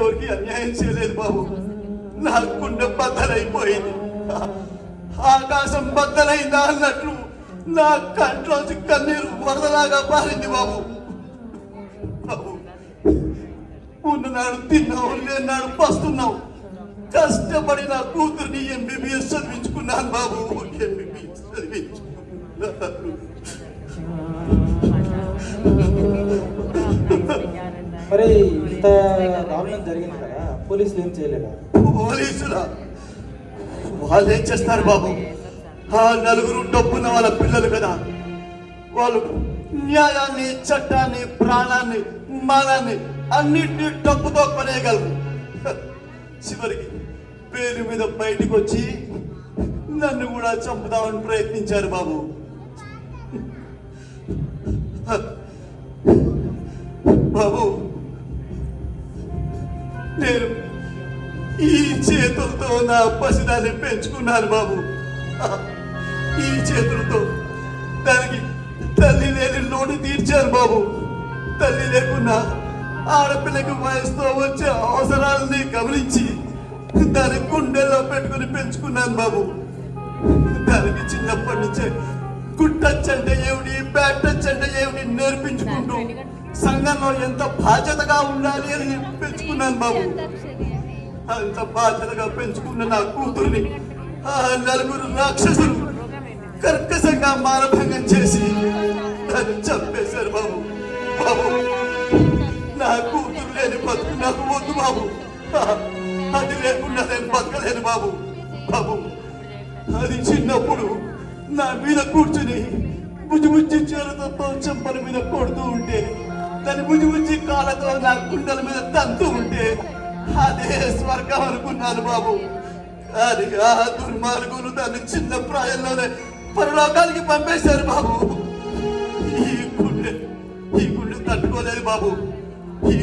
ఎవరికి అన్యాయం చేయలేదు బాబు. నా గుండె బద్దలైపోయింది, ఆకాశం బద్దలైందా అన్నట్లు నా కంట్లోంచి కన్నీరు వరదలాగా పారింది బాబు. బాబు, ఉన్ననాడు తిన్నావు, లేనాడు పస్తున్నావు. కష్టపడి నా కూతుర్ని ఎంబీబీఎస్ చదివించుకున్నాను బాబు, ఎంబీబీఎస్ చదివించుకున్నాను. మరి ఇంత దారుణం జరిగింది కదా, పోలీసులు ఏం చేయలేదా? పోలీసులా? వాళ్ళు ఏం చేస్తారు బాబు? ఆ నలుగురు డబ్బున్న వాళ్ళ పిల్లలు కదా, వాళ్ళు న్యాయాన్ని, చట్టాన్ని, ప్రాణాన్ని, మానాన్ని అన్నింటినీ డబ్బుతో కొనేయగలరు. చివరికి పేరు మీద బయటకు వచ్చి నన్ను కూడా చంపుదామని ప్రయత్నించారు బాబు. బాబు, నేను ఈ చేతులతో నా పసిదాన్ని పెంచుకున్నాను బాబు. ఈ చేతులతో దానికి తల్లి లేని లోటు తీర్చాను బాబు. తల్లి లేకున్నా ఆడపిల్లకి వయసుతో వచ్చే అవసరాలని గమనించి దాని గుండెల్లో పెట్టుకుని పెంచుకున్నాను బాబు. దానికి చిన్నప్పటి నుంచే గుడ్ టచ్ అంటే ఏమిటి, బ్యాడ్ టచ్ అంటే ఏమిటి నేర్పించుకుంటూ సంఘంలో ఎంత బాధ్యతగా ఉండాలి అని పెంచుకున్నాను బాబు. అంత బాధ్యతగా పెంచుకున్న నా కూతుర్ని ఆ నలుగురు రాక్షసులు కర్కశంగా మానభంగం చేసి దాన్ని చంపేశారు బాబు. బాబు, నా కూతురు లేని బతుకు నాకు వద్దు బాబు. అది లేకుండా నేను బతకలేను బాబు. బాబు, అది చిన్నప్పుడు నా మీద కూర్చుని బుజ్జి చేతులతో చెంపల మీద కొడుతూ ఉంటే, దాని బుజ్జి కాళ్ళతో నా గుండెల మీద తంతూ ఉంటే అదే స్వర్గం అనుకున్నాను బాబు. అది ఆ దుర్మార్గులు దాన్ని చిన్న ప్రాయంలోనే పరలోకానికి పంపేశారు బాబు. ఈ గుండె తట్టుకోలేదు బాబు. ఈ